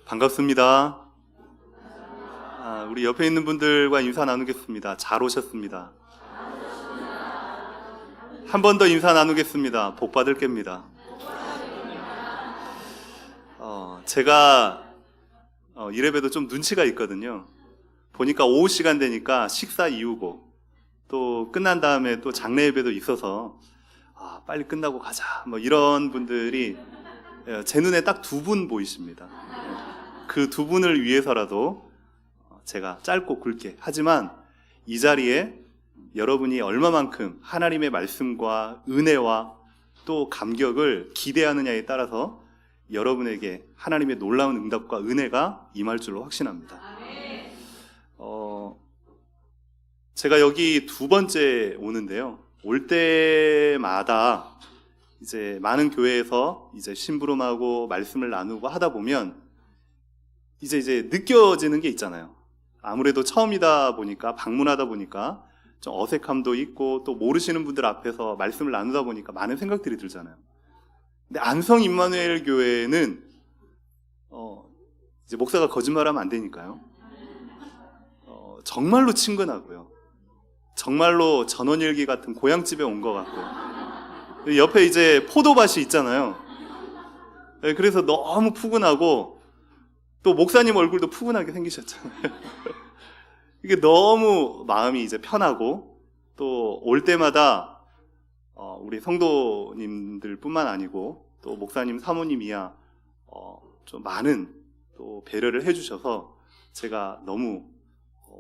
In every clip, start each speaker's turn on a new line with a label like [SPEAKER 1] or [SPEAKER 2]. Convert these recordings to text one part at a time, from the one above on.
[SPEAKER 1] 반갑습니다. 우리 옆에 있는 분들과 인사 나누겠습니다. 잘 오셨습니다. 한 번 더 인사 나누겠습니다. 복 받을 겁니다. 제가 이래봬도 좀 눈치가 있거든요. 보니까 오후 시간 되니까 식사 이후고 또 끝난 다음에 또 장례 예배도 있어서 빨리 끝나고 가자 뭐 이런 분들이 제 눈에 딱 두 분 보이십니다. 그 두 분을 위해서라도 제가 짧고 굵게, 하지만 이 자리에 여러분이 얼마만큼 하나님의 말씀과 은혜와 또 감격을 기대하느냐에 따라서 여러분에게 하나님의 놀라운 응답과 은혜가 임할 줄로 확신합니다. 제가 여기 두 번째 오는데요. 올 때마다 이제 많은 교회에서 이제 심부름하고 말씀을 나누고 하다 보면 이제 느껴지는 게 있잖아요. 아무래도 처음이다 보니까, 방문하다 보니까 좀 어색함도 있고 또 모르시는 분들 앞에서 말씀을 나누다 보니까 많은 생각들이 들잖아요. 근데 안성 임마누엘 교회는 이제 목사가 거짓말하면 안 되니까요. 정말로 친근하고요. 정말로 전원일기 같은 고향집에 온 것 같고요. 옆에 이제 포도밭이 있잖아요. 그래서 너무 푸근하고 또 목사님 얼굴도 푸근하게 생기셨잖아요. 이게 너무 마음이 이제 편하고 또 올 때마다 우리 성도님들 뿐만 아니고 또 목사님 사모님이야 좀 많은 또 배려를 해주셔서 제가 너무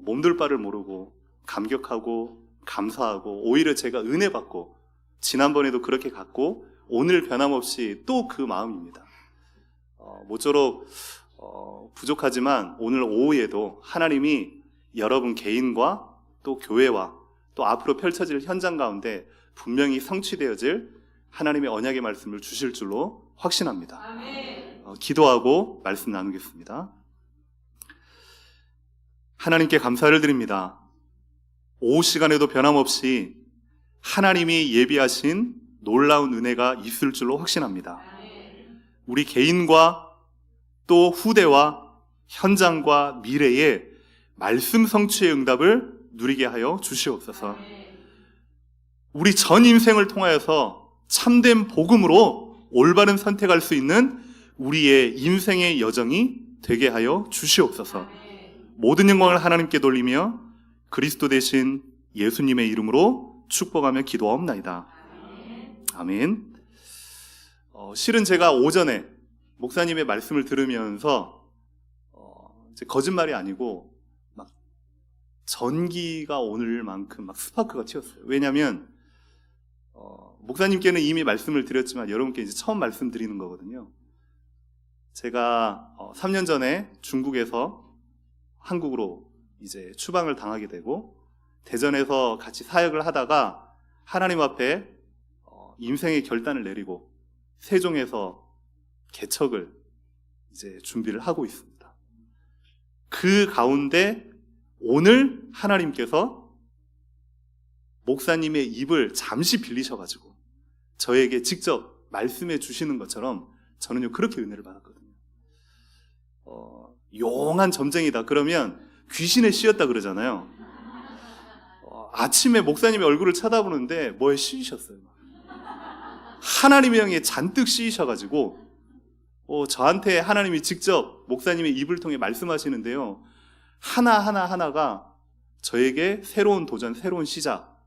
[SPEAKER 1] 몸둘 바를 모르고 감격하고 감사하고 오히려 제가 은혜 받고 지난번에도 그렇게 갔고 오늘 변함없이 또 그 마음입니다. 모쪼록 부족하지만 오늘 오후에도 하나님이 여러분 개인과 또 교회와 또 앞으로 펼쳐질 현장 가운데 분명히 성취되어질 하나님의 언약의 말씀을 주실 줄로 확신합니다. 기도하고 말씀 나누겠습니다. 하나님께 감사를 드립니다. 오후 시간에도 변함없이 하나님이 예비하신 놀라운 은혜가 있을 줄로 확신합니다. 우리 개인과 또 후대와 현장과 미래에 말씀 성취의 응답을 누리게 하여 주시옵소서. 우리 전 인생을 통하여서 참된 복음으로 올바른 선택할 수 있는 우리의 인생의 여정이 되게 하여 주시옵소서. 모든 영광을 하나님께 돌리며 그리스도 되신 예수님의 이름으로 축복하며 기도하옵나이다. 아멘. 실은 제가 오전에 목사님의 말씀을 들으면서 이제 거짓말이 아니고 막 전기가 오늘만큼 막 스파크가 튀었어요. 왜냐하면 목사님께는 이미 말씀을 드렸지만 여러분께 이제 처음 말씀드리는 거거든요. 제가 3년 전에 중국에서 한국으로 이제 추방을 당하게 되고 대전에서 같이 사역을 하다가 하나님 앞에 인생의 결단을 내리고 세종에서 개척을 이제 준비를 하고 있습니다. 그 가운데 오늘 하나님께서 목사님의 입을 잠시 빌리셔가지고 저에게 직접 말씀해 주시는 것처럼 저는요 그렇게 은혜를 받았거든요. 용한 점쟁이다 그러면 귀신에 씌었다 그러잖아요. 아침에 목사님의 얼굴을 쳐다보는데 뭐에 씌이셨어요. 하나님의 영에 잔뜩 씌이셔가지고 저한테 하나님이 직접 목사님의 입을 통해 말씀하시는데요. 하나가 저에게 새로운 도전, 새로운 시작,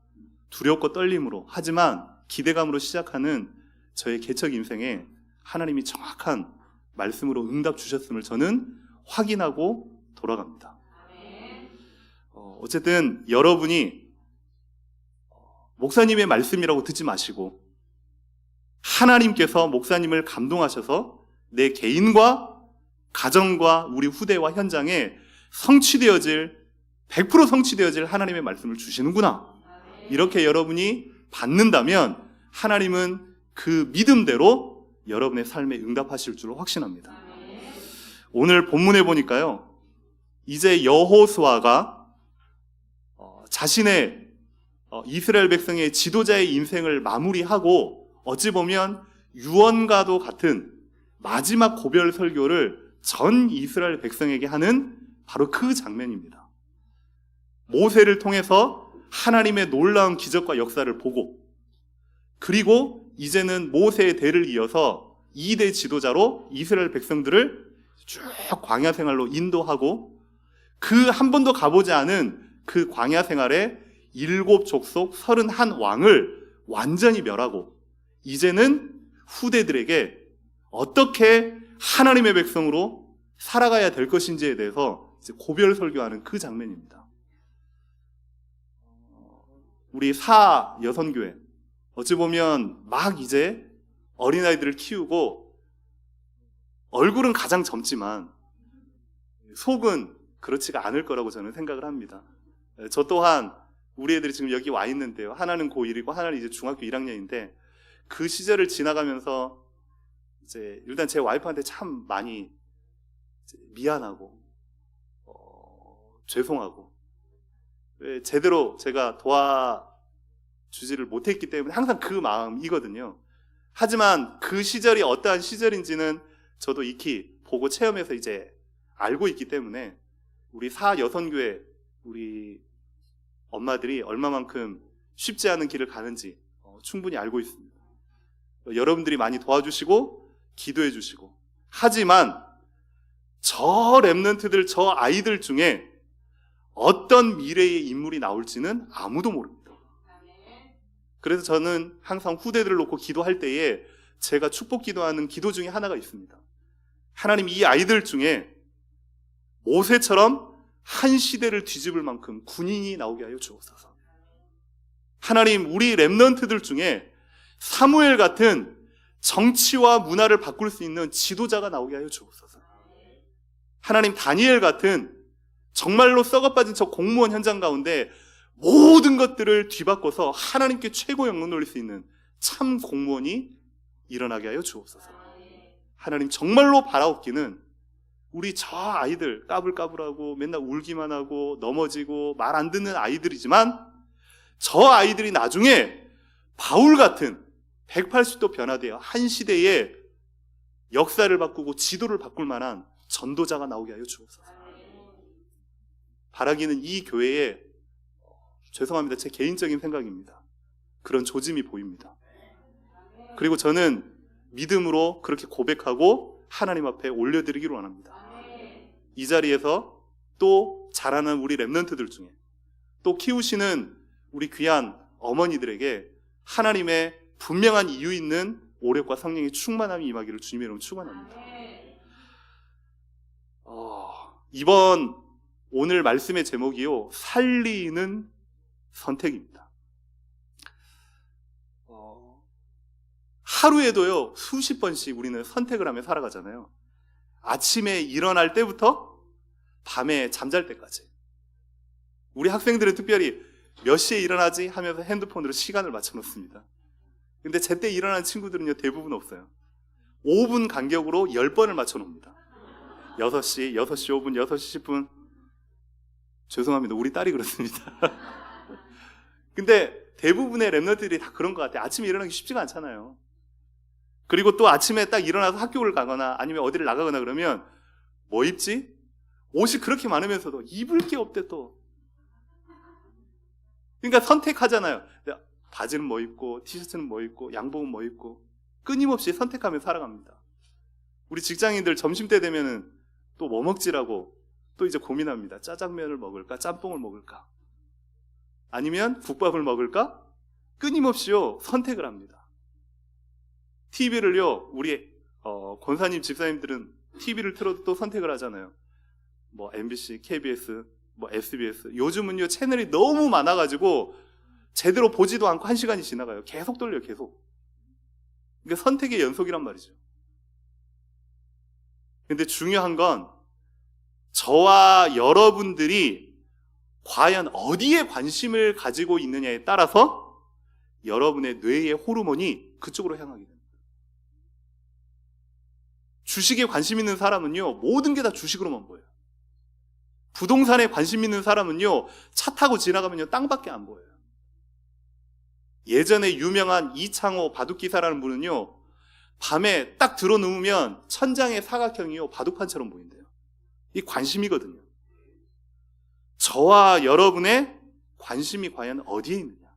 [SPEAKER 1] 두렵고 떨림으로 하지만 기대감으로 시작하는 저의 개척 인생에 하나님이 정확한 말씀으로 응답 주셨음을 저는 확인하고 돌아갑니다. 어쨌든 여러분이 목사님의 말씀이라고 듣지 마시고 하나님께서 목사님을 감동하셔서 내 개인과 가정과 우리 후대와 현장에 100% 성취되어질 하나님의 말씀을 주시는구나. 이렇게 여러분이 받는다면 하나님은 그 믿음대로 여러분의 삶에 응답하실 줄로 확신합니다. 오늘 본문에 보니까요. 이제 여호수아가 자신의 이스라엘 백성의 지도자의 인생을 마무리하고 어찌 보면 유언과도 같은 마지막 고별 설교를 전 이스라엘 백성에게 하는 바로 그 장면입니다. 모세를 통해서 하나님의 놀라운 기적과 역사를 보고, 그리고 이제는 모세의 대를 이어서 2대 지도자로 이스라엘 백성들을 쭉 광야 생활로 인도하고, 그 한 번도 가보지 않은 그 광야 생활에 7족속 31왕을 완전히 멸하고, 이제는 후대들에게 어떻게 하나님의 백성으로 살아가야 될 것인지에 대해서 이제 고별 설교하는 그 장면입니다. 우리 여선교회, 어찌 보면 막 이제 어린아이들을 키우고, 얼굴은 가장 젊지만 속은 그렇지가 않을 거라고 저는 생각을 합니다. 저 또한 우리 애들이 지금 여기 와 있는데요, 하나는 고1이고 하나는 이제 중학교 1학년인데 그 시절을 지나가면서 이제 일단 제 와이프한테 참 많이 미안하고 죄송하고, 제대로 제가 도와주지를 못했기 때문에 항상 그 마음이거든요. 하지만 그 시절이 어떠한 시절인지는 저도 익히 보고 체험해서 이제 알고 있기 때문에 우리 여선교회 우리 엄마들이 얼마만큼 쉽지 않은 길을 가는지 충분히 알고 있습니다. 여러분들이 많이 도와주시고 기도해 주시고, 하지만 저 렘넌트들, 저 아이들 중에 어떤 미래의 인물이 나올지는 아무도 모릅니다. 그래서 저는 항상 후대들을 놓고 기도할 때에 제가 축복 기도하는 기도 중에 하나가 있습니다. 하나님, 이 아이들 중에 모세처럼 한 시대를 뒤집을 만큼 군인이 나오게 하여 주옵소서. 하나님, 우리 렘넌트들 중에 사무엘 같은 정치와 문화를 바꿀 수 있는 지도자가 나오게 하여 주옵소서. 하나님, 다니엘 같은 정말로 썩어빠진 저 공무원 현장 가운데 모든 것들을 뒤바꿔서 하나님께 최고 영광 돌릴 수 있는 참 공무원이 일어나게 하여 주옵소서. 하나님, 정말로 바라옵기는 우리 저 아이들 까불까불하고 맨날 울기만 하고 넘어지고 말 안 듣는 아이들이지만, 저 아이들이 나중에 바울 같은 180도 변화되어 한 시대의 역사를 바꾸고 지도를 바꿀 만한 전도자가 나오게 하여 주옵소서. 바라기는 이 교회에, 죄송합니다, 제 개인적인 생각입니다, 그런 조짐이 보입니다. 그리고 저는 믿음으로 그렇게 고백하고 하나님 앞에 올려드리기로 원합니다. 이 자리에서 또 자라는 우리 렘넌트들 중에, 또 키우시는 우리 귀한 어머니들에게 하나님의 분명한 이유 있는 오력과 성령의 충만함이 임하기를 주님의 이름으로 축원합니다. 오늘 말씀의 제목이요, 살리는 선택입니다. 하루에도요 수십 번씩 우리는 선택을 하며 살아가잖아요. 아침에 일어날 때부터 밤에 잠잘 때까지. 우리 학생들은 특별히 몇 시에 일어나지 하면서 핸드폰으로 시간을 맞춰놓습니다. 근데 제때 일어나는 친구들은요 대부분 없어요. 5분 간격으로 10번을 맞춰놓습니다. 6시, 6시 5분, 6시 10분. 죄송합니다, 우리 딸이 그렇습니다. 근데 대부분의 렘넌트들이 다 그런 것 같아요. 아침에 일어나기 쉽지가 않잖아요. 그리고 또 아침에 딱 일어나서 학교를 가거나 아니면 어디를 나가거나 그러면 뭐 입지? 옷이 그렇게 많으면서도 입을 게 없대 또. 그러니까 선택하잖아요. 바지는 뭐 입고, 티셔츠는 뭐 입고, 양복은 뭐 입고, 끊임없이 선택하며 살아갑니다. 우리 직장인들 점심때 되면은 또 뭐 먹지라고 또 이제 고민합니다. 짜장면을 먹을까? 짬뽕을 먹을까? 아니면 국밥을 먹을까? 끊임없이요 선택을 합니다. TV를요, 우리 권사님 집사님들은 TV를 틀어도 또 선택을 하잖아요. 뭐 MBC, KBS, 뭐 SBS. 요즘은요 채널이 너무 많아가지고 제대로 보지도 않고 1시간이 지나가요. 계속 돌려요, 계속. 그러니까 선택의 연속이란 말이죠. 근데 중요한 건 저와 여러분들이 과연 어디에 관심을 가지고 있느냐에 따라서 여러분의 뇌의 호르몬이 그쪽으로 향하게 됩니다. 주식에 관심 있는 사람은요 모든 게 다 주식으로만 보여요. 부동산에 관심 있는 사람은요 차 타고 지나가면요 땅밖에 안 보여요. 예전에 유명한 이창호 바둑기사라는 분은요 밤에 딱 들어누우면 천장의 사각형이요 바둑판처럼 보인대요. 이 관심이거든요. 저와 여러분의 관심이 과연 어디에 있느냐?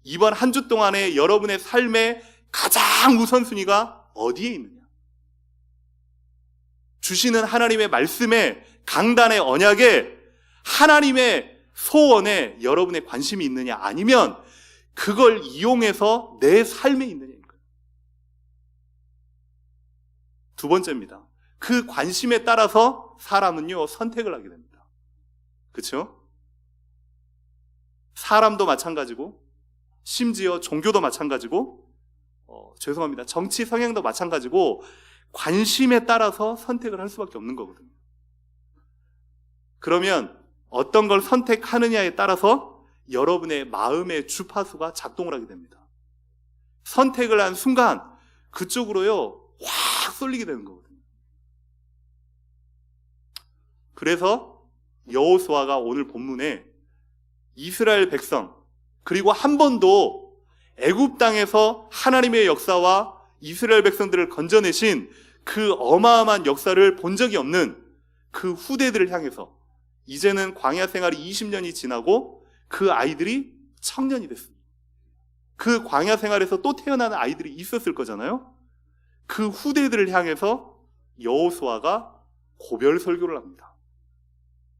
[SPEAKER 1] 이번 한 주 동안에 여러분의 삶의 가장 우선순위가 어디에 있느냐? 주시는 하나님의 말씀에, 강단의 언약에, 하나님의 소원에 여러분의 관심이 있느냐? 아니면 그걸 이용해서 내 삶에 있느냐인 거예요. 두 번째입니다. 그 관심에 따라서 사람은요 선택을 하게 됩니다. 그렇죠? 사람도 마찬가지고, 심지어 종교도 마찬가지고, 죄송합니다. 정치 성향도 마찬가지고, 관심에 따라서 선택을 할 수밖에 없는 거거든요. 그러면 어떤 걸 선택하느냐에 따라서 여러분의 마음의 주파수가 작동을 하게 됩니다. 선택을 한 순간 그쪽으로요 확 쏠리게 되는 거거든요. 그래서 여호수아가 오늘 본문에 이스라엘 백성, 그리고 한 번도 애굽 땅에서 하나님의 역사와 이스라엘 백성들을 건져내신 그 어마어마한 역사를 본 적이 없는 그 후대들을 향해서, 이제는 광야 생활이 20년이 지나고 그 아이들이 청년이 됐습니다. 그 광야 생활에서 또 태어나는 아이들이 있었을 거잖아요. 그 후대들을 향해서 여호수아가 고별 설교를 합니다.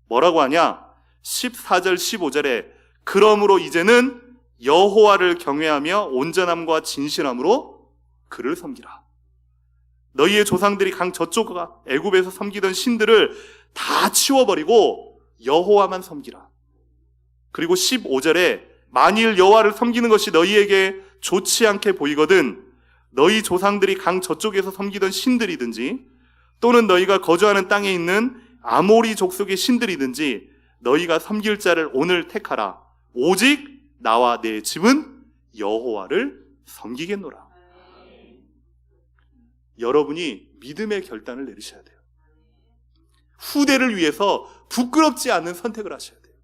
[SPEAKER 1] 뭐라고 하냐? 14절 15절에 그러므로 이제는 여호와를 경외하며 온전함과 진실함으로 그를 섬기라. 너희의 조상들이 강 저쪽 애굽에서 섬기던 신들을 다 치워버리고 여호와만 섬기라. 그리고 15절에 만일 여호와를 섬기는 것이 너희에게 좋지 않게 보이거든 너희 조상들이 강 저쪽에서 섬기던 신들이든지 또는 너희가 거주하는 땅에 있는 아모리 족속의 신들이든지 너희가 섬길 자를 오늘 택하라. 오직 나와 내 집은 여호와를 섬기겠노라. 여러분이 믿음의 결단을 내리셔야 돼요. 후대를 위해서 부끄럽지 않은 선택을 하셔야 돼요.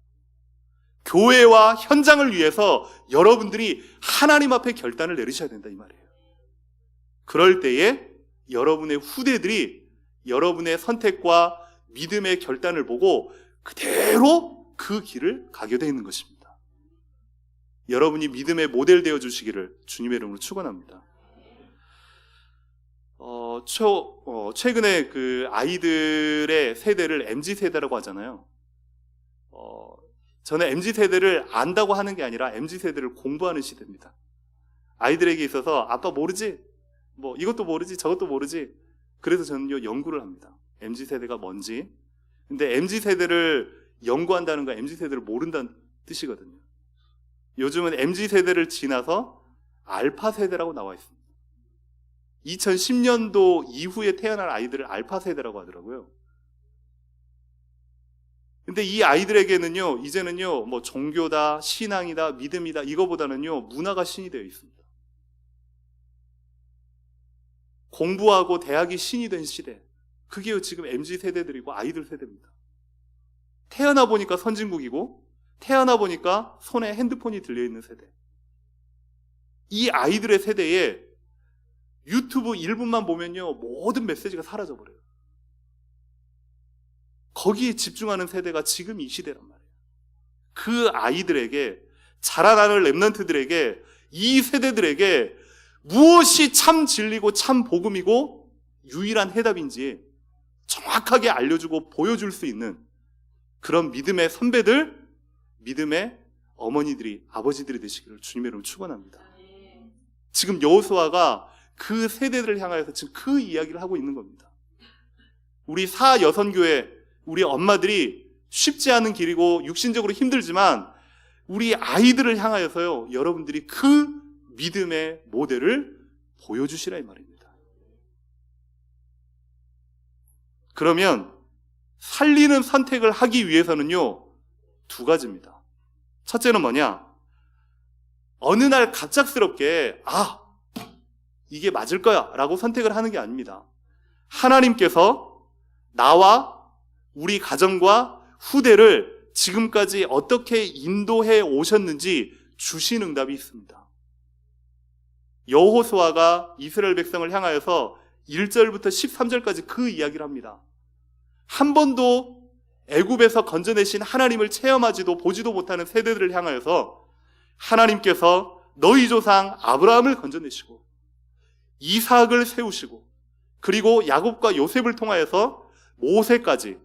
[SPEAKER 1] 교회와 현장을 위해서 여러분들이 하나님 앞에 결단을 내리셔야 된다 이 말이에요. 그럴 때에 여러분의 후대들이 여러분의 선택과 믿음의 결단을 보고 그대로 그 길을 가게 되어 있는 것입니다. 여러분이 믿음의 모델 되어 주시기를 주님의 이름으로 축원합니다. 최근에 그 아이들의 세대를 MZ세대라고 하잖아요. 저는 MZ세대를 안다고 하는 게 아니라 MZ세대를 공부하는 시대입니다. 아이들에게 있어서 아빠 모르지? 뭐 이것도 모르지? 저것도 모르지? 그래서 저는요 연구를 합니다. MZ세대가 뭔지. 근데 MZ세대를 연구한다는 건 MZ세대를 모른다는 뜻이거든요. 요즘은 MZ세대를 지나서 알파세대라고 나와 있습니다. 2010년도 이후에 태어날 아이들을 알파세대라고 하더라고요. 근데 이 아이들에게는요, 이제는요, 뭐 종교다, 신앙이다, 믿음이다, 이거보다는요, 문화가 신이 되어 있습니다. 공부하고 대학이 신이 된 시대. 그게 지금 MZ세대들이고 아이들 세대입니다. 태어나 보니까 선진국이고, 태어나 보니까 손에 핸드폰이 들려있는 세대. 이 아이들의 세대에 유튜브 1분만 보면요 모든 메시지가 사라져버려요. 거기에 집중하는 세대가 지금 이 시대란 말이에요. 그 아이들에게, 자라나는 렘넌트들에게, 이 세대들에게 무엇이 참 진리고 참 복음이고 유일한 해답인지 정확하게 알려주고 보여줄 수 있는 그런 믿음의 선배들, 믿음의 어머니들이, 아버지들이 되시기를 주님의 이름으로 축원합니다. 지금 여호수아가 그 세대들을 향하여서 지금 그 이야기를 하고 있는 겁니다. 우리 사여선교회, 우리 엄마들이 쉽지 않은 길이고 육신적으로 힘들지만 우리 아이들을 향하여서요, 여러분들이 그 믿음의 모델을 보여주시라 이 말입니다. 그러면 살리는 선택을 하기 위해서는요, 두 가지입니다. 첫째는 뭐냐? 어느 날 갑작스럽게 이게 맞을 거야 라고 선택을 하는 게 아닙니다. 하나님께서 나와 우리 가정과 후대를 지금까지 어떻게 인도해 오셨는지 주신 응답이 있습니다. 여호수아가 이스라엘 백성을 향하여서 1절부터 13절까지 그 이야기를 합니다. 한 번도 애굽에서 건져내신 하나님을 체험하지도 보지도 못하는 세대들을 향하여서 하나님께서 너희 조상 아브라함을 건져내시고 이삭을 세우시고 그리고 야곱과 요셉을 통하여서 모세까지,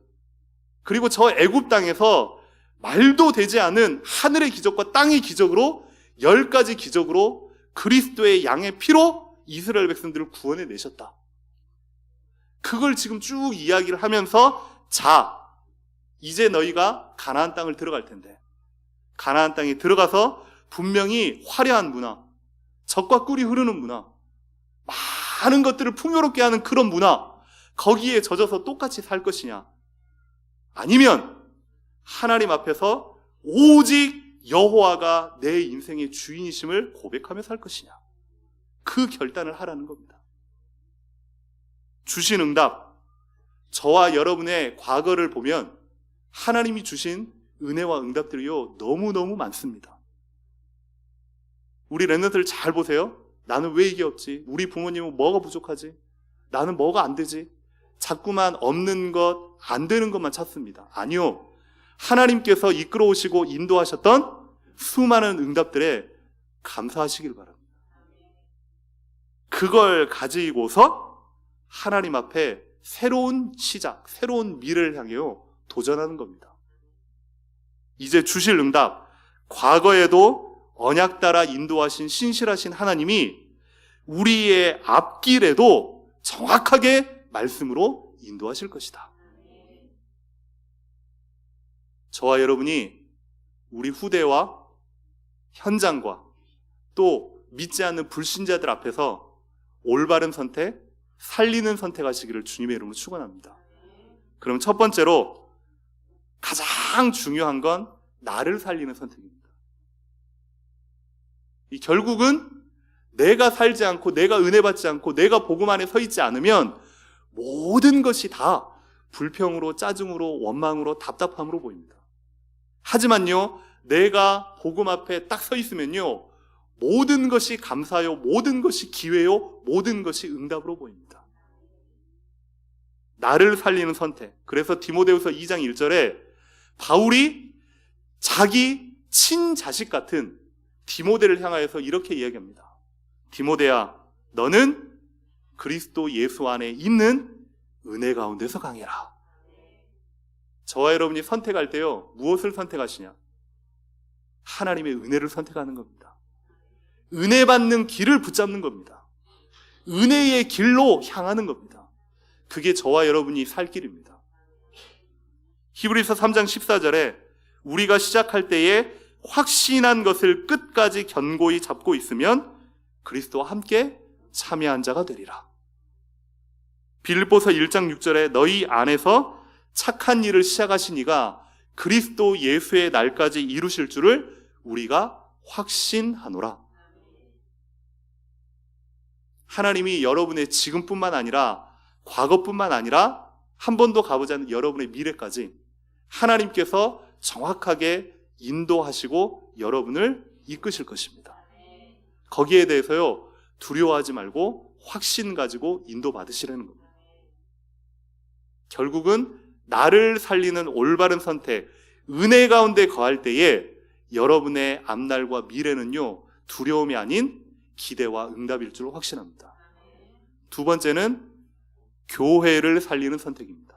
[SPEAKER 1] 그리고 저 애굽 땅에서 말도 되지 않은 하늘의 기적과 땅의 기적으로 10가지 기적으로 그리스도의 양의 피로 이스라엘 백성들을 구원해 내셨다. 그걸 지금 쭉 이야기를 하면서 자, 이제 너희가 가나안 땅을 들어갈 텐데, 가나안 땅에 들어가서 분명히 화려한 문화, 젖과 꿀이 흐르는 문화, 많은 것들을 풍요롭게 하는 그런 문화, 거기에 젖어서 똑같이 살 것이냐, 아니면 하나님 앞에서 오직 여호와가 내 인생의 주인이심을 고백하며 살 것이냐, 그 결단을 하라는 겁니다. 주신 응답, 저와 여러분의 과거를 보면 하나님이 주신 은혜와 응답들이요 너무너무 많습니다. 우리 랩런트들 잘 보세요. 나는 왜 이게 없지? 우리 부모님은 뭐가 부족하지? 나는 뭐가 안 되지? 자꾸만 없는 것, 안 되는 것만 찾습니다. 아니요, 하나님께서 이끌어오시고 인도하셨던 수많은 응답들에 감사하시길 바랍니다. 그걸 가지고서 하나님 앞에 새로운 시작, 새로운 미래를 향해요 도전하는 겁니다. 이제 주실 응답, 과거에도 언약 따라 인도하신 신실하신 하나님이 우리의 앞길에도 정확하게 말씀으로 인도하실 것이다. 저와 여러분이 우리 후대와 현장과 또 믿지 않는 불신자들 앞에서 올바른 선택, 살리는 선택하시기를 주님의 이름으로 축원합니다. 그럼 첫 번째로 가장 중요한 건 나를 살리는 선택입니다. 이 결국은 내가 살지 않고, 내가 은혜 받지 않고, 내가 복음 안에 서 있지 않으면 모든 것이 다 불평으로, 짜증으로, 원망으로, 답답함으로 보입니다. 하지만요, 내가 복음 앞에 딱 서 있으면요, 모든 것이 감사요, 모든 것이 기회요, 모든 것이 응답으로 보입니다. 나를 살리는 선택. 그래서 디모데후서 2장 1절에 바울이 자기 친자식 같은 디모데를 향하여서 이렇게 이야기합니다. 디모데야, 너는 그리스도 예수 안에 있는 은혜 가운데서 강해라. 저와 여러분이 선택할 때요, 무엇을 선택하시냐? 하나님의 은혜를 선택하는 겁니다. 은혜 받는 길을 붙잡는 겁니다. 은혜의 길로 향하는 겁니다. 그게 저와 여러분이 살 길입니다. 히브리서 3장 14절에 우리가 시작할 때에 확신한 것을 끝까지 견고히 잡고 있으면 그리스도와 함께 참여한 자가 되리라. 빌립보서 1장 6절에 너희 안에서 착한 일을 시작하신 이가 그리스도 예수의 날까지 이루실 줄을 우리가 확신하노라. 하나님이 여러분의 지금뿐만 아니라 과거뿐만 아니라 한 번도 가보지 않은 여러분의 미래까지 하나님께서 정확하게 인도하시고 여러분을 이끄실 것입니다. 거기에 대해서요, 두려워하지 말고 확신 가지고 인도받으시라는 겁니다. 결국은 나를 살리는 올바른 선택, 은혜 가운데 거할 때에 여러분의 앞날과 미래는요, 두려움이 아닌 기대와 응답일 줄 확신합니다. 두 번째는 교회를 살리는 선택입니다.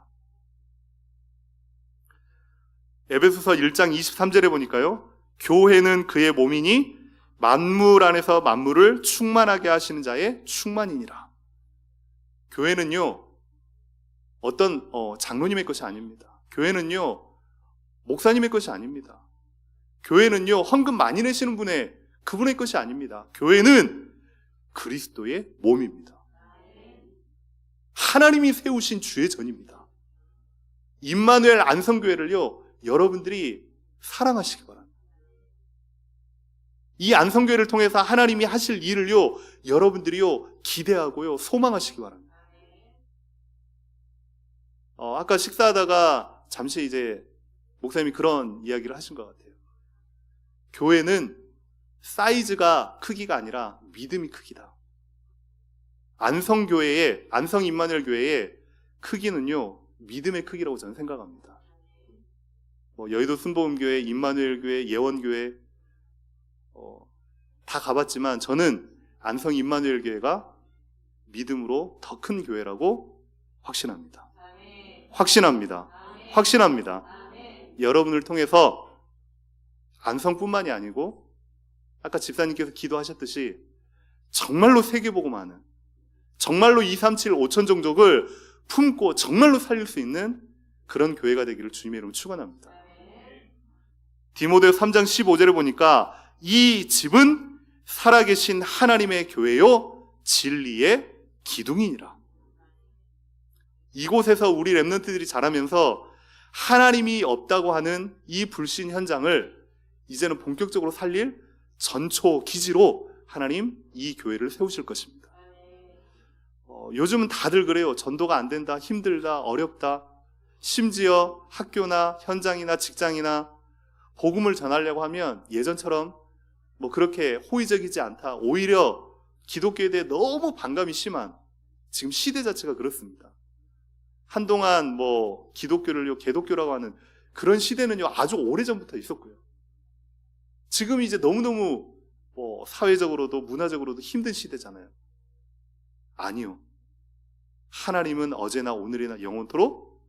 [SPEAKER 1] 에베소서 1장 23절에 보니까요, 교회는 그의 몸이니 만물 안에서 만물을 충만하게 하시는 자의 충만이니라. 교회는요, 어떤 장로님의 것이 아닙니다. 교회는요, 목사님의 것이 아닙니다. 교회는요, 헌금 많이 내시는 그분의 것이 아닙니다. 교회는 그리스도의 몸입니다. 하나님이 세우신 주의 전입니다. 임마누엘 안성교회를요, 여러분들이 사랑하시기 바랍니다. 이 안성교회를 통해서 하나님이 하실 일을요, 여러분들이요, 기대하고요, 소망하시기 바랍니다. 아까 식사하다가 잠시 이제 목사님이 그런 이야기를 하신 것 같아요. 교회는 사이즈가 크기가 아니라 믿음이 크기다. 안성 임마누엘 교회의 크기는요, 믿음의 크기라고 저는 생각합니다. 여의도 순복음교회, 임마누엘 교회, 예원교회 다 가봤지만 저는 안성 임마누엘 교회가 믿음으로 더 큰 교회라고 확신합니다. 확신합니다. 확신합니다. 여러분을 통해서 안성뿐만이 아니고 아까 집사님께서 기도하셨듯이 정말로 세계복음하는, 정말로 237 5천 종족을 품고 정말로 살릴 수 있는 그런 교회가 되기를 주님의 이름으로 축원합니다. 디모데 3장 15절에 보니까 이 집은 살아계신 하나님의 교회요 진리의 기둥이니라. 이곳에서 우리 렘넌트들이 자라면서 하나님이 없다고 하는 이 불신 현장을 이제는 본격적으로 살릴 전초 기지로 하나님 이 교회를 세우실 것입니다. 요즘은 다들 그래요. 전도가 안 된다, 힘들다, 어렵다. 심지어 학교나 현장이나 직장이나 복음을 전하려고 하면 예전처럼 그렇게 호의적이지 않다. 오히려 기독교에 대해 너무 반감이 심한 지금 시대 자체가 그렇습니다. 한동안 기독교를요 개독교라고 하는 그런 시대는요 아주 오래전부터 있었고요. 지금 이제 너무너무 사회적으로도 문화적으로도 힘든 시대잖아요. 아니요. 하나님은 어제나 오늘이나 영원토록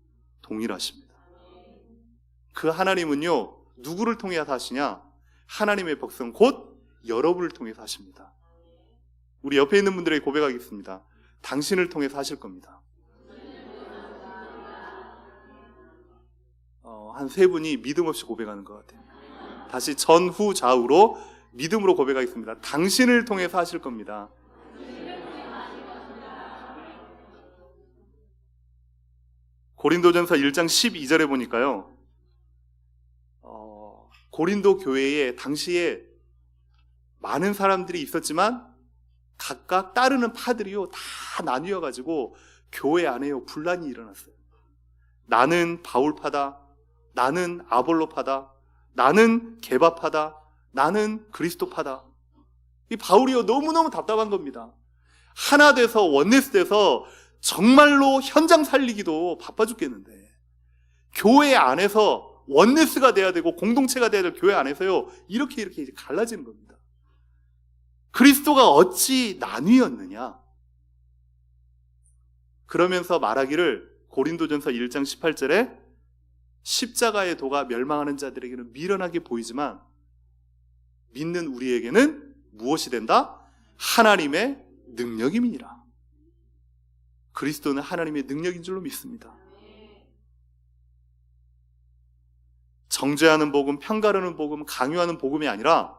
[SPEAKER 1] 동일하십니다. 그 하나님은요 누구를 통해서 하시냐? 하나님의 백성 곧 여러분을 통해서 하십니다. 우리 옆에 있는 분들에게 고백하겠습니다. 당신을 통해서 하실 겁니다. 한 세 분이 믿음 없이 고백하는 것 같아요. 다시 전후 좌우로 믿음으로 고백하겠습니다. 당신을 통해서 하실 겁니다. 고린도전서 1장 12절에 보니까요, 고린도 교회에 당시에 많은 사람들이 있었지만 각각 따르는 파들이요 다 나뉘어가지고 교회 안에요 분란이 일어났어요. 나는 바울파다, 나는 아볼로파다, 나는 게바파다, 나는 그리스도파다. 이 바울이요 너무너무 답답한 겁니다. 하나 돼서 원네스 돼서 정말로 현장 살리기도 바빠 죽겠는데 교회 안에서 원네스가 돼야 되고 공동체가 돼야 될 교회 안에서요 이렇게 이제 갈라지는 겁니다. 그리스도가 어찌 나뉘었느냐? 그러면서 말하기를 고린도전서 1장 18절에 십자가의 도가 멸망하는 자들에게는 미련하게 보이지만 믿는 우리에게는 무엇이 된다? 하나님의 능력임이니라. 그리스도는 하나님의 능력인 줄로 믿습니다. 정죄하는 복음, 편가르는 복음, 강요하는 복음이 아니라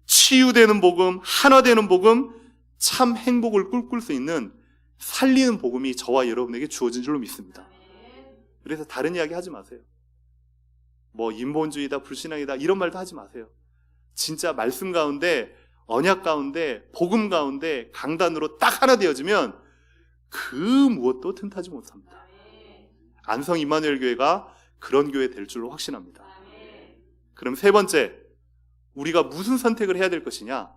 [SPEAKER 1] 치유되는 복음, 하나되는 복음, 참 행복을 꿈꿀 수 있는 살리는 복음이 저와 여러분에게 주어진 줄로 믿습니다. 그래서 다른 이야기 하지 마세요. 인본주의다, 불신앙이다 이런 말도 하지 마세요. 진짜 말씀 가운데, 언약 가운데, 복음 가운데 강단으로 딱 하나 되어지면 그 무엇도 틈타지 못합니다. 안성 임마누엘 교회가 그런 교회 될 줄로 확신합니다. 그럼 세 번째, 우리가 무슨 선택을 해야 될 것이냐?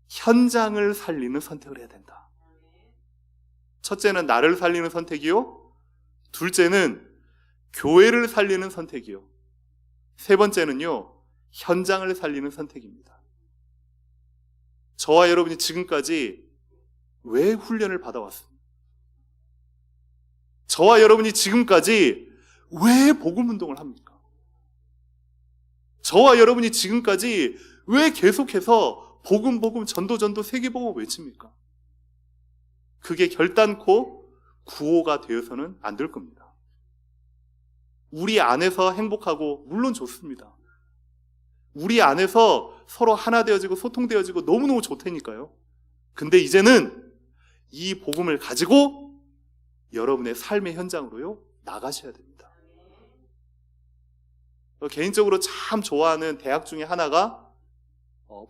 [SPEAKER 1] 현장을 살리는 선택을 해야 된다. 첫째는 나를 살리는 선택이요. 둘째는 교회를 살리는 선택이요. 세 번째는요, 현장을 살리는 선택입니다. 저와 여러분이 지금까지 왜 훈련을 받아왔습니까? 저와 여러분이 지금까지 왜 복음운동을 합니까? 저와 여러분이 지금까지 왜 계속해서 복음, 전도, 세계복음을 외칩니까? 그게 결단코 구호가 되어서는 안 될 겁니다. 우리 안에서 행복하고 물론 좋습니다. 우리 안에서 서로 하나 되어지고 소통되어지고 너무너무 좋다니까요. 근데 이제는 이 복음을 가지고 여러분의 삶의 현장으로요 나가셔야 됩니다. 개인적으로 참 좋아하는 대학 중에 하나가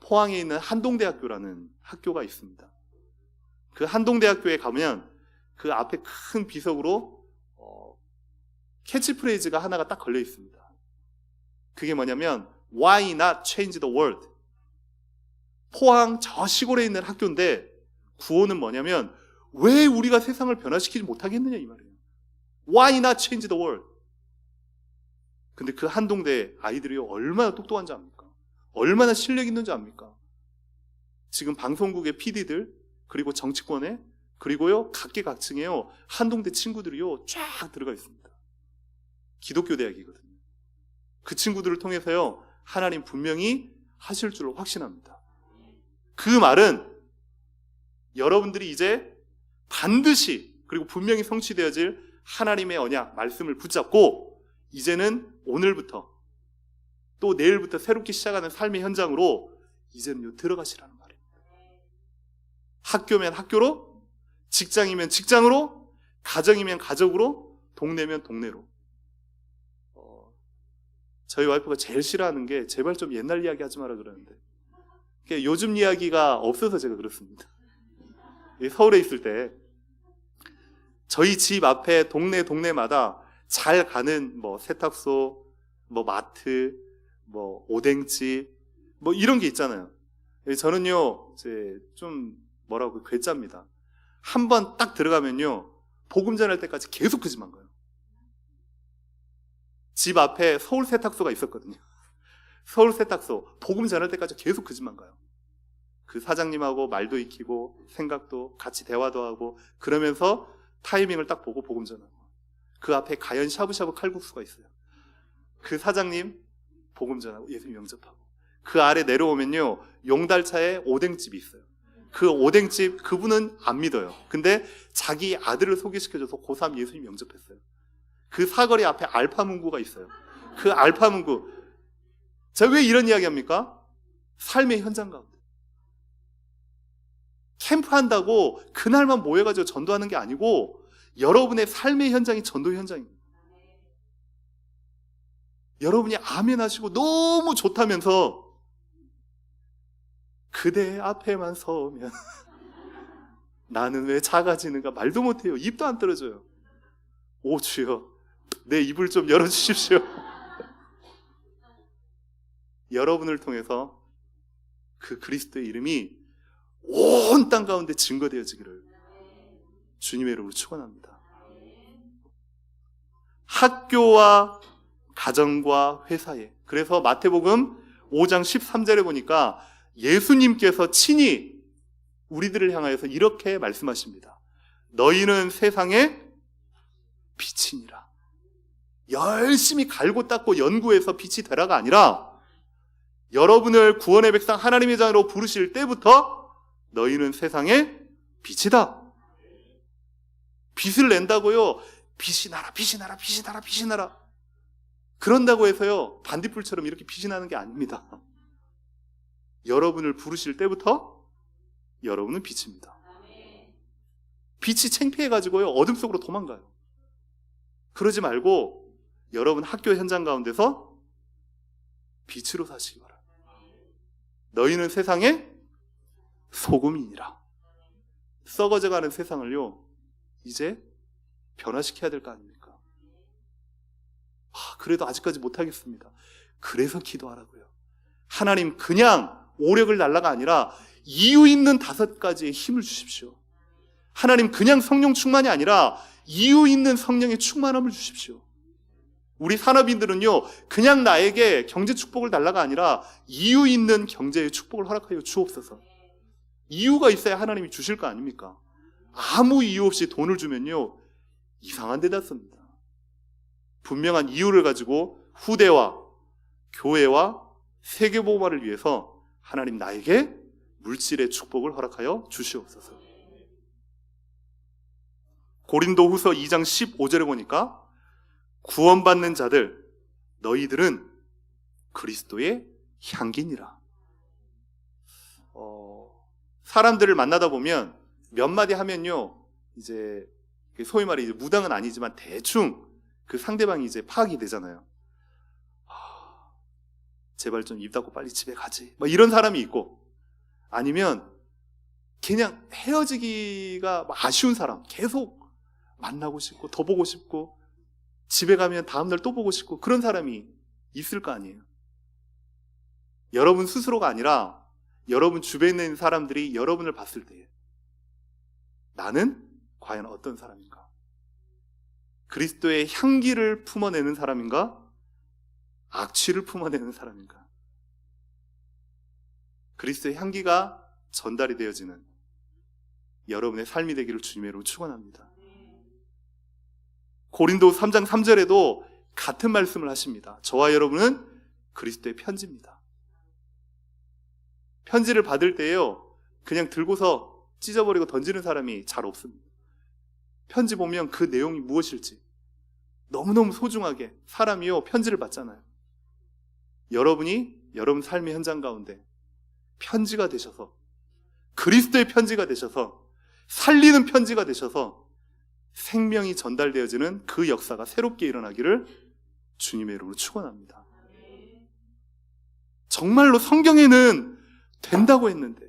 [SPEAKER 1] 포항에 있는 한동대학교라는 학교가 있습니다. 그 한동대학교에 가면 그 앞에 큰 비석으로 캐치프레이즈가 하나가 딱 걸려 있습니다. 그게 뭐냐면 Why not change the world? 포항 저 시골에 있는 학교인데 구원은 뭐냐면 왜 우리가 세상을 변화시키지 못하겠느냐 이 말이에요. Why not change the world? 근데 그 한동대 아이들이 얼마나 똑똑한지 압니까? 얼마나 실력 있는지 압니까? 지금 방송국의 PD들 그리고 정치권에 그리고요 각계각층에요 한동대 친구들이요 쫙 들어가 있습니다. 기독교 대학이거든요. 그 친구들을 통해서요 하나님 분명히 하실 줄로 확신합니다. 그 말은 여러분들이 이제 반드시 그리고 분명히 성취되어질 하나님의 언약 말씀을 붙잡고 이제는 오늘부터 또 내일부터 새롭게 시작하는 삶의 현장으로 이제는 들어가시라는 말입니다. 학교면 학교로, 직장이면 직장으로, 가정이면 가정으로, 동네면 동네로. 저희 와이프가 제일 싫어하는 게 제발 좀 옛날 이야기 하지 마라 그러는데 요즘 이야기가 없어서 제가 그렇습니다. 서울에 있을 때 저희 집 앞에 동네마다 잘 가는 뭐 세탁소, 뭐 마트, 뭐 오뎅집, 뭐 이런 게 있잖아요. 저는요, 이제 좀 뭐라고 괴짜입니다. 한번 딱 들어가면요, 복음 전할 때까지 계속 그 집만 가요. 집 앞에 서울 세탁소가 있었거든요. 서울 세탁소, 복음 전할 때까지 계속 그 집만 가요. 그 사장님하고 말도 익히고 생각도 같이 대화도 하고 그러면서 타이밍을 딱 보고 복음 전하고 그 앞에 가연 샤브샤브 칼국수가 있어요. 그 사장님 복음 전하고 예수님 영접하고 그 아래 내려오면요 용달차에 오뎅집이 있어요. 그 오뎅집 그분은 안 믿어요. 근데 자기 아들을 소개시켜줘서 고3 예수님 영접했어요. 그 사거리 앞에 알파문구가 있어요. 그 알파문구 제가 왜 이런 이야기 합니까? 삶의 현장 가운데 캠프한다고 그날만 모여가지고 전도하는 게 아니고 여러분의 삶의 현장이 전도 현장입니다. 여러분이 아멘 하시고 너무 좋다면서 그대 앞에만 서면 나는 왜 작아지는가 말도 못해요. 입도 안 떨어져요. 오 주여 내 입을 좀 열어주십시오. 여러분을 통해서 그 그리스도의 이름이 온 땅 가운데 증거되어지기를 주님의 이름으로 축원합니다. 학교와 가정과 회사에 그래서 마태복음 5장 13절에 보니까 예수님께서 친히 우리들을 향하여서 이렇게 말씀하십니다. 너희는 세상의 빛이니라. 열심히 갈고 닦고 연구해서 빛이 되라가 아니라 여러분을 구원의 백성 하나님의 자녀로 부르실 때부터 너희는 세상의 빛이다. 빛을 낸다고요. 빛이 나라, 빛이 나라, 빛이 나라, 빛이 나라. 그런다고 해서요. 반딧불처럼 이렇게 빛이 나는 게 아닙니다. 여러분을 부르실 때부터 여러분은 빛입니다. 빛이 창피해가지고요. 어둠 속으로 도망가요. 그러지 말고 여러분 학교 현장 가운데서 빛으로 사시기 바랍니다. 너희는 세상의 소금이니라. 썩어져가는 세상을요. 이제 변화시켜야 될 거 아닙니까? 그래도 아직까지 못하겠습니다. 그래서 기도하라고요. 하나님 그냥 오력을 달라가 아니라 이유 있는 5가지의 힘을 주십시오. 하나님 그냥 성령 충만이 아니라 이유 있는 성령의 충만함을 주십시오. 우리 산업인들은요 그냥 나에게 경제 축복을 달라가 아니라 이유 있는 경제의 축복을 허락하여 주옵소서. 이유가 있어야 하나님이 주실 거 아닙니까? 아무 이유 없이 돈을 주면요 이상한 데다 씁니다. 분명한 이유를 가지고 후대와 교회와 세계복음화를 위해서 하나님 나에게 물질의 축복을 허락하여 주시옵소서. 고린도후서 2장 15절에 보니까 구원받는 자들 너희들은 그리스도의 향기니라. 사람들을 만나다 보면 몇 마디 하면요 이제 소위 말해 이제 무당은 아니지만 대충 그 상대방이 이제 파악이 되잖아요. 제발 좀 입 닫고 빨리 집에 가지. 막 이런 사람이 있고 아니면 그냥 헤어지기가 아쉬운 사람 계속 만나고 싶고 더 보고 싶고 집에 가면 다음날 또 보고 싶고 그런 사람이 있을 거 아니에요. 여러분 스스로가 아니라 여러분 주변에 있는 사람들이 여러분을 봤을 때 나는 과연 어떤 사람인가? 그리스도의 향기를 품어내는 사람인가? 악취를 품어내는 사람인가? 그리스도의 향기가 전달이 되어지는 여러분의 삶이 되기를 주님의 이름으로 축원합니다. 고린도 3장 3절에도 같은 말씀을 하십니다. 저와 여러분은 그리스도의 편지입니다. 편지를 받을 때요, 그냥 들고서 찢어버리고 던지는 사람이 잘 없습니다. 편지 보면 그 내용이 무엇일지 너무너무 소중하게 사람이요 편지를 받잖아요. 여러분이 여러분 삶의 현장 가운데 편지가 되셔서, 그리스도의 편지가 되셔서, 살리는 편지가 되셔서 생명이 전달되어지는 그 역사가 새롭게 일어나기를 주님의 이름으로 축원합니다. 정말로 성경에는 된다고 했는데,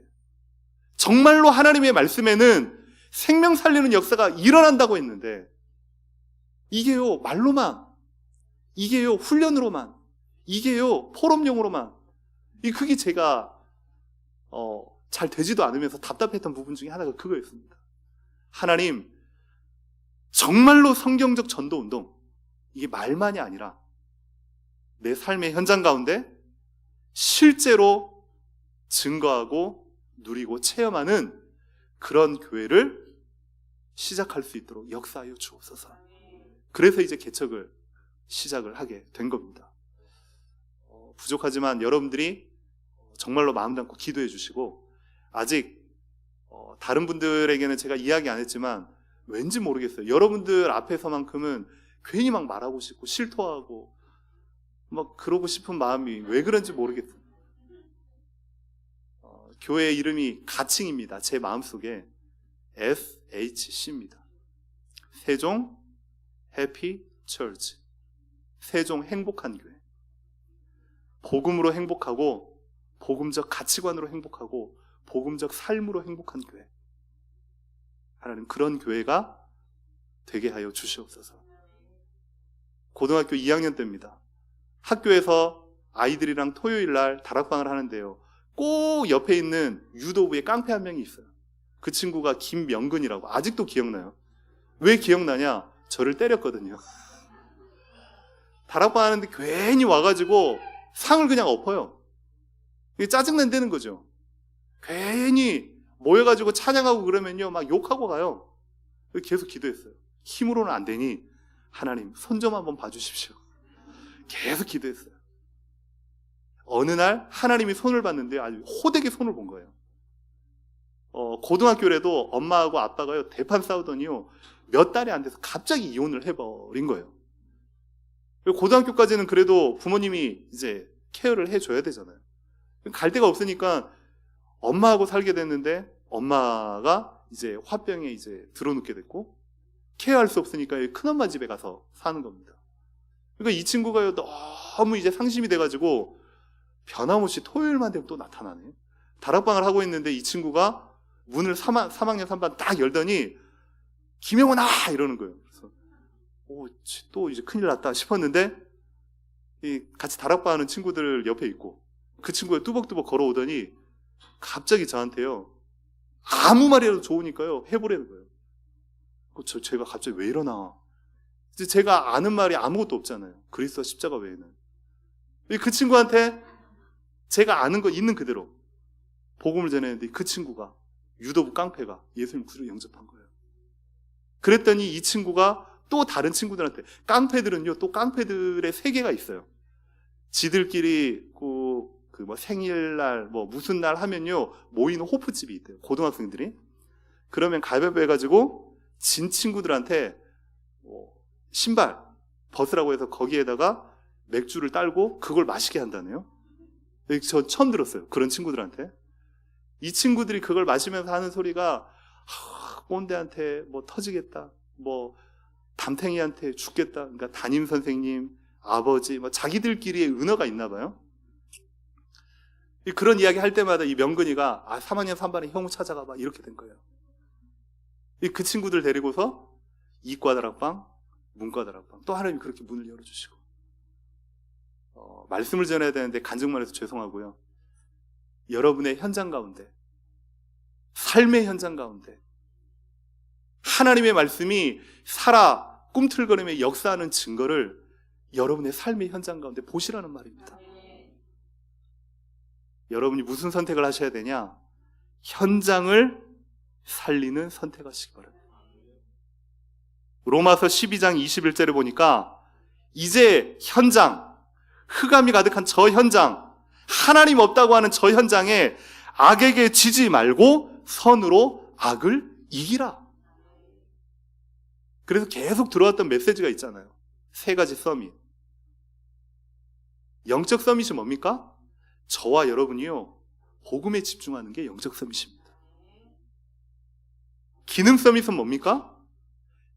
[SPEAKER 1] 정말로 하나님의 말씀에는 생명 살리는 역사가 일어난다고 했는데, 이게요 말로만, 이게요 훈련으로만, 이게요 포럼용으로만, 그게 제가 잘 되지도 않으면서 답답했던 부분 중에 하나가 그거였습니다. 하나님, 정말로 성경적 전도 운동, 이게 말만이 아니라 내 삶의 현장 가운데 실제로 증거하고 누리고 체험하는 그런 교회를 시작할 수 있도록 역사하여 주옵소서. 그래서 이제 개척을 시작을 하게 된 겁니다. 부족하지만 여러분들이 정말로 마음 담고 기도해 주시고, 아직 다른 분들에게는 제가 이야기 안 했지만 왠지 모르겠어요. 여러분들 앞에서만큼은 괜히 막 말하고 싶고 실토하고 막 그러고 싶은 마음이 왜 그런지 모르겠어요. 교회 이름이 가칭입니다. 제 마음속에 SHC입니다. 세종 해피 처치, 세종 행복한 교회. 복음으로 행복하고, 복음적 가치관으로 행복하고, 복음적 삶으로 행복한 교회. 하나님, 그런 교회가 되게 하여 주시옵소서. 고등학교 2학년 때입니다. 학교에서 아이들이랑 토요일 날 다락방을 하는데요, 꼭 옆에 있는 유도부에 깡패 한 명이 있어요. 그 친구가 김명근이라고. 아직도 기억나요. 왜 기억나냐? 저를 때렸거든요. 다락방 하는데 괜히 와가지고 상을 그냥 엎어요. 이게 짜증난다는 거죠. 괜히 모여가지고 찬양하고 그러면요 막 욕하고 가요. 계속 기도했어요. 힘으로는 안 되니 하나님 손 좀 한번 봐주십시오. 계속 기도했어요. 어느 날 하나님이 손을 봤는데 아주 호되게 손을 본 거예요. 고등학교라도 엄마하고 아빠가요 대판 싸우더니요 몇 달이 안 돼서 갑자기 이혼을 해버린 거예요. 고등학교까지는 그래도 부모님이 이제 케어를 해줘야 되잖아요. 갈 데가 없으니까 엄마하고 살게 됐는데, 엄마가 이제 화병에 이제 들어눕게 됐고, 케어할 수 없으니까 큰엄마 집에 가서 사는 겁니다. 그러니까 이 친구가요 너무 이제 상심이 돼가지고 변함없이 토요일만 되면 또 나타나네. 다락방을 하고 있는데 이 친구가 문을 3학년 3반 딱 열더니 김영원아 이러는 거예요. 그래서 또 이제 큰일 났다 싶었는데, 같이 다락방하는 친구들 옆에 있고 그 친구가 뚜벅뚜벅 걸어오더니 갑자기 저한테요 아무 말이라도 좋으니까요 해보라는 거예요. 제가 갑자기 왜 이러나. 이제 제가 아는 말이 아무것도 없잖아요. 그리스도 십자가 외에는. 그 친구한테 제가 아는 거 있는 그대로 복음을 전했는데, 그 친구가, 유도부 깡패가 예수님 구주로 영접한 거예요. 그랬더니 이 친구가 또 다른 친구들한테, 깡패들은요 또 깡패들의 세계가 있어요. 지들끼리 뭐 생일날 뭐 무슨 날 하면요 모이는 호프집이 있대요. 고등학생들이. 그러면 가위바위보 해가지고 진 친구들한테 신발 벗으라고 해서 거기에다가 맥주를 딸고 그걸 마시게 한다네요. 저 처음 들었어요. 그런 친구들한테. 이 친구들이 그걸 마시면서 하는 소리가 꼰대한테 뭐 터지겠다, 뭐 담탱이한테 죽겠다. 그러니까 담임 선생님, 아버지, 뭐 자기들끼리의 은어가 있나 봐요. 그런 이야기 할 때마다 이 명근이가 3학년 3반에 형우 찾아가 봐 이렇게 된 거예요. 그 친구들 데리고서 이과 다락방, 문과 다락방, 또 하나님이 그렇게 문을 열어주시고, 말씀을 전해야 되는데 간증만 해서 죄송하고요. 여러분의 현장 가운데, 삶의 현장 가운데 하나님의 말씀이 살아 꿈틀거리며 역사하는 증거를 여러분의 삶의 현장 가운데 보시라는 말입니다. 여러분이 무슨 선택을 하셔야 되냐? 현장을 살리는 선택하시기 바랍니다. 로마서 12장 21절에 보니까 이제 현장, 흑암이 가득한 저 현장, 하나님 없다고 하는 저 현장에 악에게 지지 말고 선으로 악을 이기라. 그래서 계속 들어왔던 메시지가 있잖아요. 세 가지 서밋. 영적 서밋이 뭡니까? 저와 여러분이요, 복음에 집중하는 게 영적 서밋입니다. 기능 서밋은 뭡니까?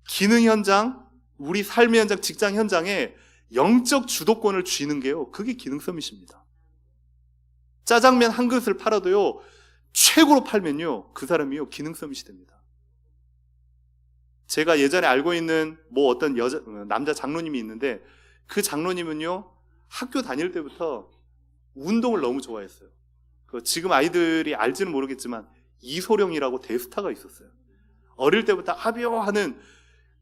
[SPEAKER 1] 기능 현장, 우리 삶의 현장, 직장 현장에 영적 주도권을 쥐는 게요, 그게 기능 서밋입니다. 짜장면 한 그릇을 팔아도요, 최고로 팔면요, 그 사람이요, 기능 서밋이 됩니다. 제가 예전에 알고 있는 어떤 남자 장로님이 있는데, 그 장로님은요, 학교 다닐 때부터 운동을 너무 좋아했어요. 지금 아이들이 알지는 모르겠지만 이소룡이라고 대스타가 있었어요. 어릴 때부터 하비오하는,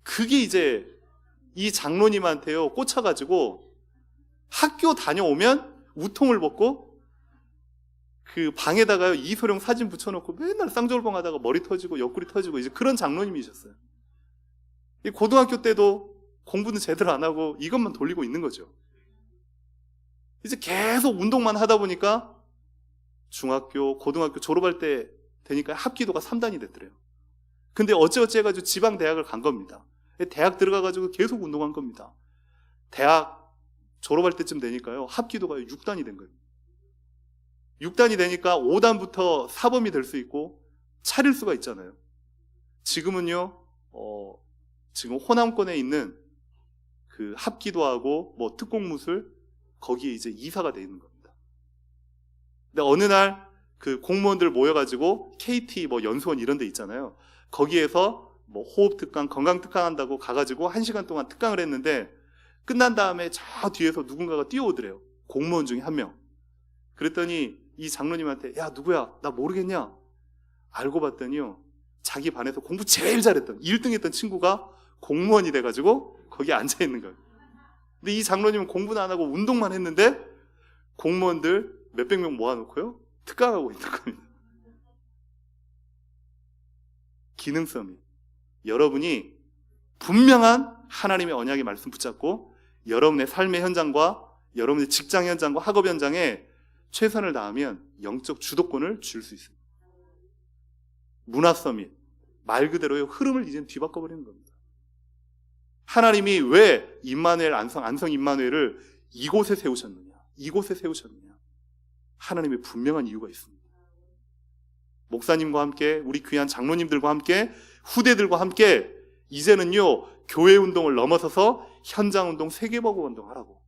[SPEAKER 1] 그게 이제 이 장로님한테요 꽂혀가지고 학교 다녀오면 우통을 벗고 그 방에다가요 이소룡 사진 붙여놓고 맨날 쌍절봉 하다가 머리 터지고 옆구리 터지고 이제 그런 장로님이셨어요. 고등학교 때도 공부는 제대로 안 하고 이것만 돌리고 있는 거죠. 이제 계속 운동만 하다 보니까 중학교, 고등학교 졸업할 때 되니까 합기도가 3단이 됐더래요. 근데 어찌어찌 해가지고 지방 대학을 간 겁니다. 대학 들어가가지고 계속 운동한 겁니다. 대학 졸업할 때쯤 되니까요 합기도가 6단이 된 거예요. 6단이 되니까 5단부터 사범이 될 수 있고 차릴 수가 있잖아요. 지금은요 지금 호남권에 있는 그 합기도하고 특공무술 거기에 이제 이사가 돼 있는 겁니다. 근데 어느 날 그 공무원들 모여가지고 KT 연수원 이런 데 있잖아요. 거기에서 호흡 특강, 건강 특강 한다고 가가지고 1시간 동안 특강을 했는데 끝난 다음에 저 뒤에서 누군가가 뛰어오더래요. 공무원 중에 한 명. 그랬더니 이 장로님한테, 야 누구야? 나 모르겠냐? 알고 봤더니요, 자기 반에서 공부 제일 잘했던 1등 했던 친구가 공무원이 돼가지고 거기에 앉아있는 거예요. 근데 이 장로님은 공부는 안 하고 운동만 했는데 공무원들 몇백 명 모아놓고요 특강하고 있는 겁니다. 기능 서밋. 여러분이 분명한 하나님의 언약의 말씀 붙잡고 여러분의 삶의 현장과 여러분의 직장 현장과 학업 현장에 최선을 다하면 영적 주도권을 줄 수 있습니다. 문화 서밋. 말 그대로요 흐름을 이제는 뒤바꿔버리는 겁니다. 하나님이 왜 임마누엘 안성 임마누엘을 이곳에 세우셨느냐? 이곳에 세우셨느냐? 하나님의 분명한 이유가 있습니다. 목사님과 함께, 우리 귀한 장로님들과 함께, 후대들과 함께 이제는요 교회 운동을 넘어서서 현장 운동, 세계보고 운동 하라고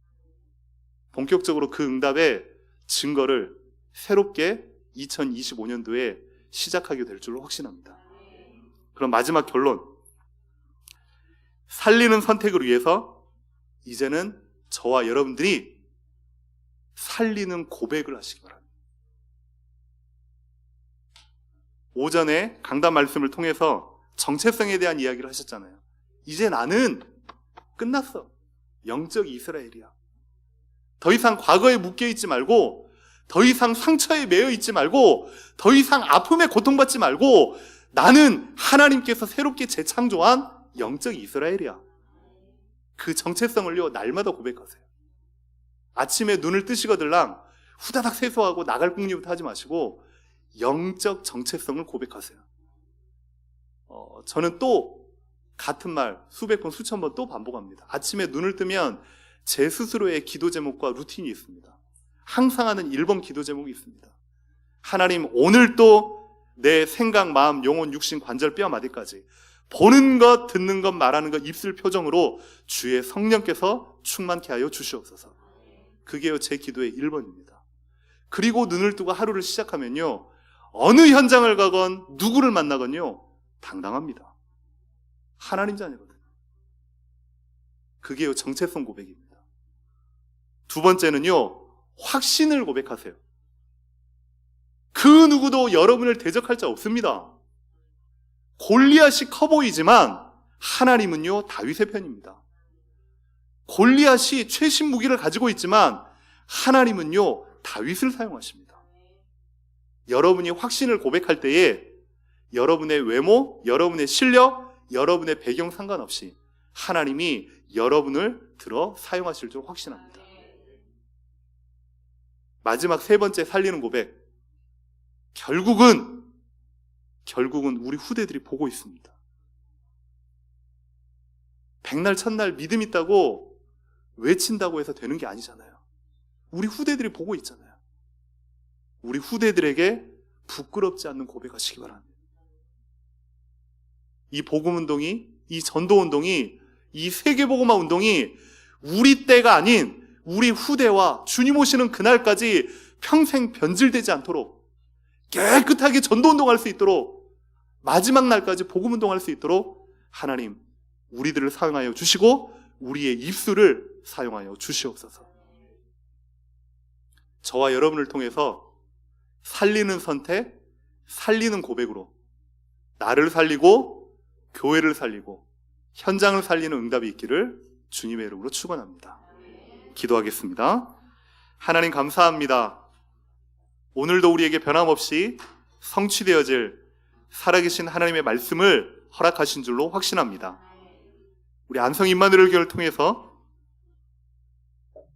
[SPEAKER 1] 본격적으로 그 응답의 증거를 새롭게 2025년도에 시작하게 될 줄로 확신합니다. 그럼 마지막 결론. 살리는 선택을 위해서 이제는 저와 여러분들이 살리는 고백을 하시기 바랍니다. 오전에 강단 말씀을 통해서 정체성에 대한 이야기를 하셨잖아요. 이제 나는 끝났어. 영적 이스라엘이야. 더 이상 과거에 묶여있지 말고, 더 이상 상처에 매여있지 말고, 더 이상 아픔에 고통받지 말고, 나는 하나님께서 새롭게 재창조한 영적 이스라엘이야. 그 정체성을요 날마다 고백하세요. 아침에 눈을 뜨시거들랑 후다닥 세수하고 나갈 궁리부터 하지 마시고 영적 정체성을 고백하세요. 저는 또 같은 말 수백 번 수천 번 또 반복합니다. 아침에 눈을 뜨면 제 스스로의 기도 제목과 루틴이 있습니다. 항상 하는 1번 기도 제목이 있습니다. 하나님, 오늘도 내 생각, 마음, 영혼, 육신, 관절, 뼈, 마디까지 보는 것, 듣는 것, 말하는 것, 입술 표정으로 주의 성령께서 충만케 하여 주시옵소서. 그게 제 기도의 1번입니다. 그리고 눈을 뜨고 하루를 시작하면요, 어느 현장을 가건 누구를 만나건요 당당합니다. 하나님 자녀거든요. 그게 정체성 고백입니다. 두 번째는요, 확신을 고백하세요. 그 누구도 여러분을 대적할 자 없습니다. 골리앗이 커 보이지만 하나님은요 다윗의 편입니다. 골리앗이 최신 무기를 가지고 있지만 하나님은요 다윗을 사용하십니다. 여러분이 확신을 고백할 때에 여러분의 외모, 여러분의 실력, 여러분의 배경 상관없이 하나님이 여러분을 들어 사용하실 줄 확신합니다. 마지막 세 번째 살리는 고백. 결국은 우리 후대들이 보고 있습니다. 백날 첫날 믿음 있다고 외친다고 해서 되는 게 아니잖아요. 우리 후대들이 보고 있잖아요. 우리 후대들에게 부끄럽지 않는 고백하시기 바랍니다. 이 복음운동이, 이 전도운동이, 이 세계복음화 운동이 우리 때가 아닌 우리 후대와 주님 오시는 그날까지 평생 변질되지 않도록 깨끗하게 전도운동할 수 있도록 마지막 날까지 복음운동할 수 있도록 하나님 우리들을 사용하여 주시고 우리의 입술을 사용하여 주시옵소서. 저와 여러분을 통해서 살리는 선택, 살리는 고백으로 나를 살리고 교회를 살리고 현장을 살리는 응답이 있기를 주님의 이름으로 축원합니다. 기도하겠습니다. 하나님 감사합니다. 오늘도 우리에게 변함없이 성취되어질 살아계신 하나님의 말씀을 허락하신 줄로 확신합니다. 우리 안성 임마누엘 교회를 통해서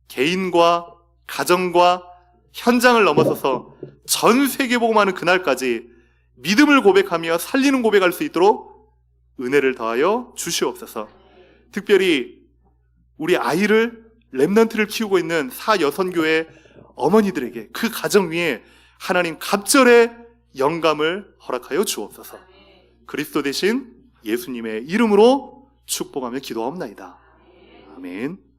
[SPEAKER 1] 개인과 가정과 현장을 넘어서서 전 세계 복음하는 그날까지 믿음을 고백하며 살리는 고백할 수 있도록 은혜를 더하여 주시옵소서. 특별히 우리 아이를 렘넌트를 키우고 있는 사여선교회 어머니들에게 그 가정 위에 하나님 갑절의 영감을 허락하여 주옵소서. 그리스도 대신 예수님의 이름으로 축복하며 기도하옵나이다. 아멘.